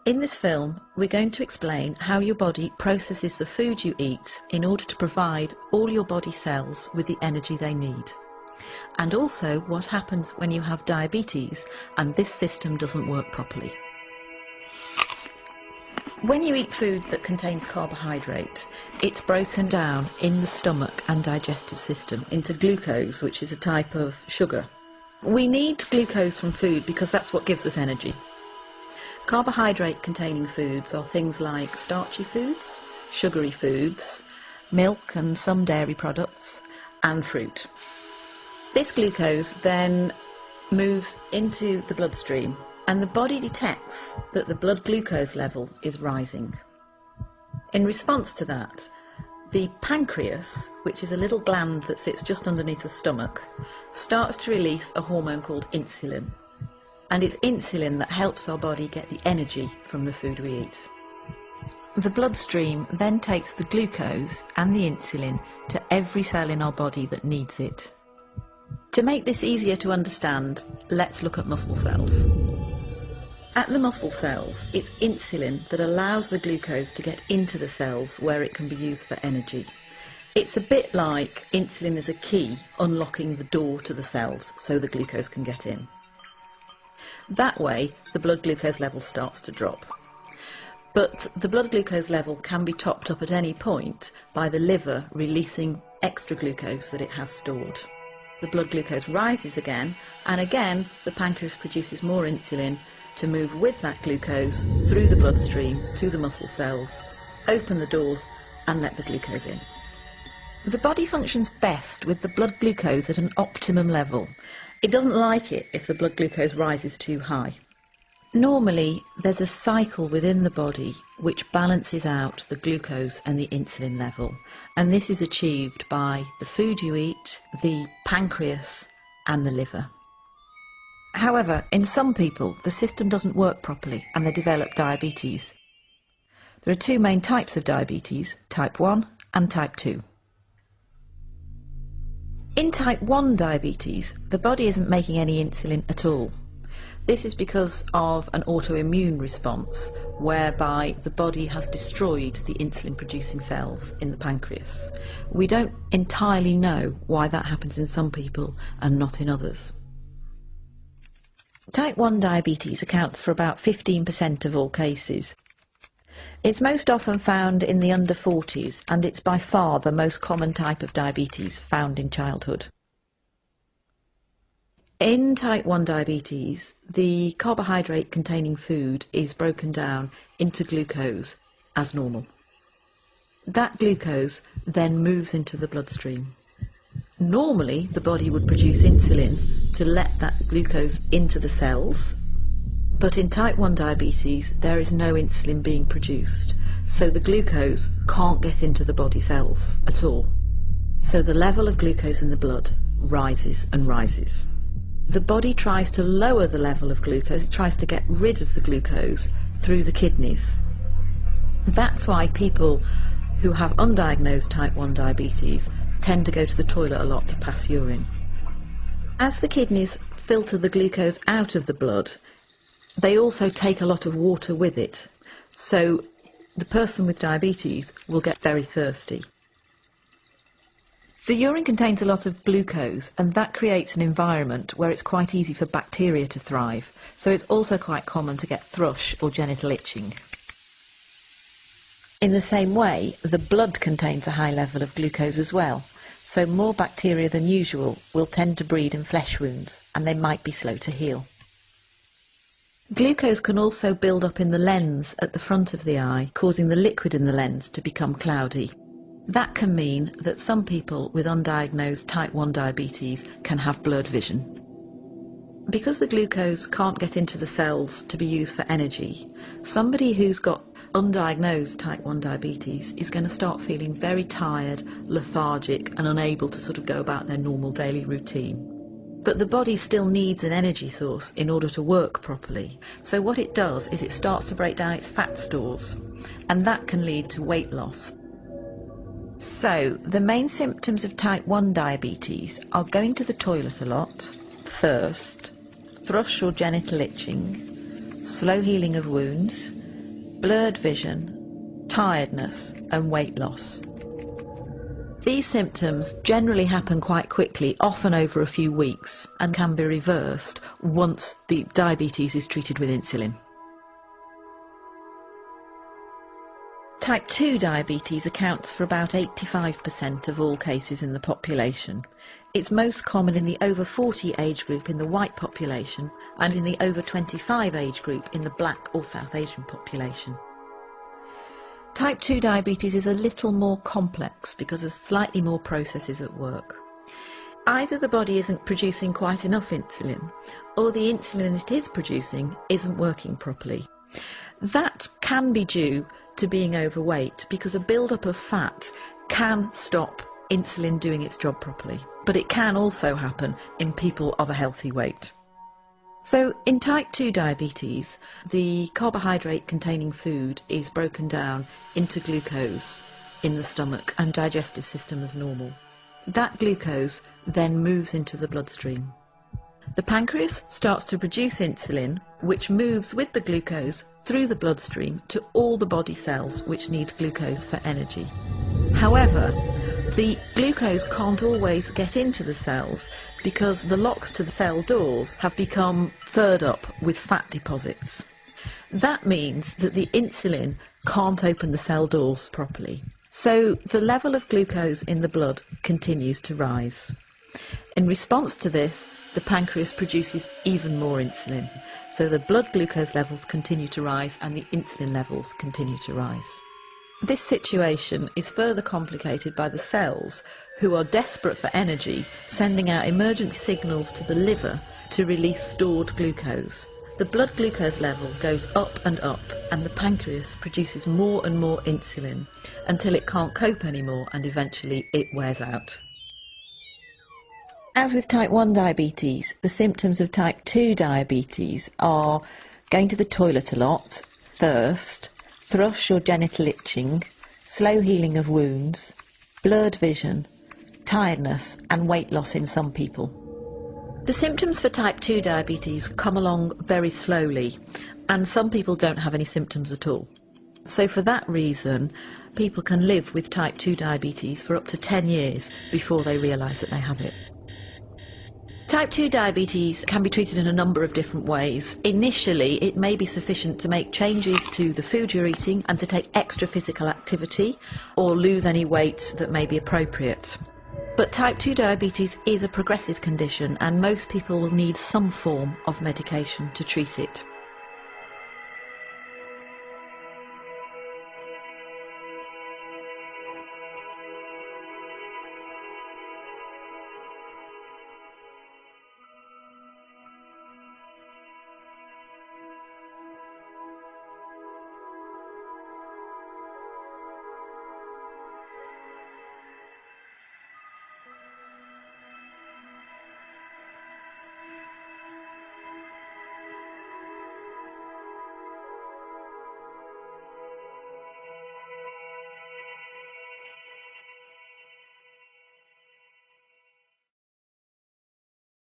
In this film, we're going to explain how your body processes the food you eat in order to provide all your body cells with the energy they need. And also what happens when you have diabetes and this system doesn't work properly. When you eat food that contains carbohydrate, it's broken down in the stomach and digestive system into glucose, which is a type of sugar. We need glucose from food because that's what gives us energy. Carbohydrate-containing foods are things like starchy foods, sugary foods, milk and some dairy products, and fruit. This glucose then moves into the bloodstream, and the body detects that the blood glucose level is rising. In response to that, the pancreas, which is a little gland that sits just underneath the stomach, starts to release a hormone called insulin. And it's insulin that helps our body get the energy from the food we eat. The bloodstream then takes the glucose and the insulin to every cell in our body that needs it. To make this easier to understand, let's look at muscle cells. At the muscle cells, it's insulin that allows the glucose to get into the cells where it can be used for energy. It's a bit like insulin is a key unlocking the door to the cells so the glucose can get in. That way, the blood glucose level starts to drop. But the blood glucose level can be topped up at any point by the liver releasing extra glucose that it has stored. The blood glucose rises again, and again the pancreas produces more insulin to move with that glucose through the bloodstream to the muscle cells, open the doors and let the glucose in. The body functions best with the blood glucose at an optimum level. It doesn't like it if the blood glucose rises too high. Normally there's a cycle within the body which balances out the glucose and the insulin level, and this is achieved by the food you eat, the pancreas and the liver. However, in some people the system doesn't work properly and they develop diabetes. There are two main types of diabetes, type 1 and type 2. In type 1 diabetes, the body isn't making any insulin at all. This is because of an autoimmune response whereby the body has destroyed the insulin-producing cells in the pancreas. We don't entirely know why that happens in some people and not in others. Type 1 diabetes accounts for about 15% of all cases. It's most often found in the under 40s, and it's by far the most common type of diabetes found in childhood. In type 1 diabetes, the carbohydrate-containing food is broken down into glucose as normal. That glucose then moves into the bloodstream. Normally, the body would produce insulin to let that glucose into the cells, but in type 1 diabetes, there is no insulin being produced, so the glucose can't get into the body cells at all. So the level of glucose in the blood rises and rises. The body tries to lower the level of glucose, it tries to get rid of the glucose through the kidneys. That's why people who have undiagnosed type 1 diabetes tend to go to the toilet a lot to pass urine. As the kidneys filter the glucose out of the blood, they also take a lot of water with it, so the person with diabetes will get very thirsty. The urine contains a lot of glucose, and that creates an environment where it's quite easy for bacteria to thrive, so it's also quite common to get thrush or genital itching. In the same way, the blood contains a high level of glucose as well, so more bacteria than usual will tend to breed in flesh wounds, and they might be slow to heal. Glucose can also build up in the lens at the front of the eye, causing the liquid in the lens to become cloudy. That can mean that some people with undiagnosed type 1 diabetes can have blurred vision. Because the glucose can't get into the cells to be used for energy, somebody who's got undiagnosed type 1 diabetes is going to start feeling very tired, lethargic and unable to sort of go about their normal daily routine. But the body still needs an energy source in order to work properly. So what it does is it starts to break down its fat stores, and that can lead to weight loss. So the main symptoms of type 1 diabetes are going to the toilet a lot, thirst, thrush or genital itching, slow healing of wounds, blurred vision, tiredness and weight loss. These symptoms generally happen quite quickly, often over a few weeks, and can be reversed once the diabetes is treated with insulin. Type 2 diabetes accounts for about 85% of all cases in the population. It's most common in the over 40 age group in the white population and in the over 25 age group in the black or South Asian population. Type 2 diabetes is a little more complex because of slightly more processes at work. Either the body isn't producing quite enough insulin, or the insulin it is producing isn't working properly. That can be due to being overweight, because a build-up of fat can stop insulin doing its job properly, but it can also happen in people of a healthy weight. So in type 2 diabetes, the carbohydrate-containing food is broken down into glucose in the stomach and digestive system as normal. That glucose then moves into the bloodstream. The pancreas starts to produce insulin, which moves with the glucose through the bloodstream to all the body cells which need glucose for energy. However, the glucose can't always get into the cells because the locks to the cell doors have become furred up with fat deposits. That means that the insulin can't open the cell doors properly. So the level of glucose in the blood continues to rise. In response to this, the pancreas produces even more insulin. So the blood glucose levels continue to rise and the insulin levels continue to rise. This situation is further complicated by the cells, who are desperate for energy, sending out emergency signals to the liver to release stored glucose. The blood glucose level goes up and up, and the pancreas produces more and more insulin until it can't cope anymore and eventually it wears out. As with type 1 diabetes, the symptoms of type 2 diabetes are going to the toilet a lot, thirst, thrush or genital itching, slow healing of wounds, blurred vision, tiredness and weight loss in some people. The symptoms for type 2 diabetes come along very slowly, and some people don't have any symptoms at all. So for that reason, people can live with type 2 diabetes for up to 10 years before they realise that they have it. Type 2 diabetes can be treated in a number of different ways. Initially, it may be sufficient to make changes to the food you're eating and to take extra physical activity or lose any weight that may be appropriate. But type 2 diabetes is a progressive condition and most people will need some form of medication to treat it.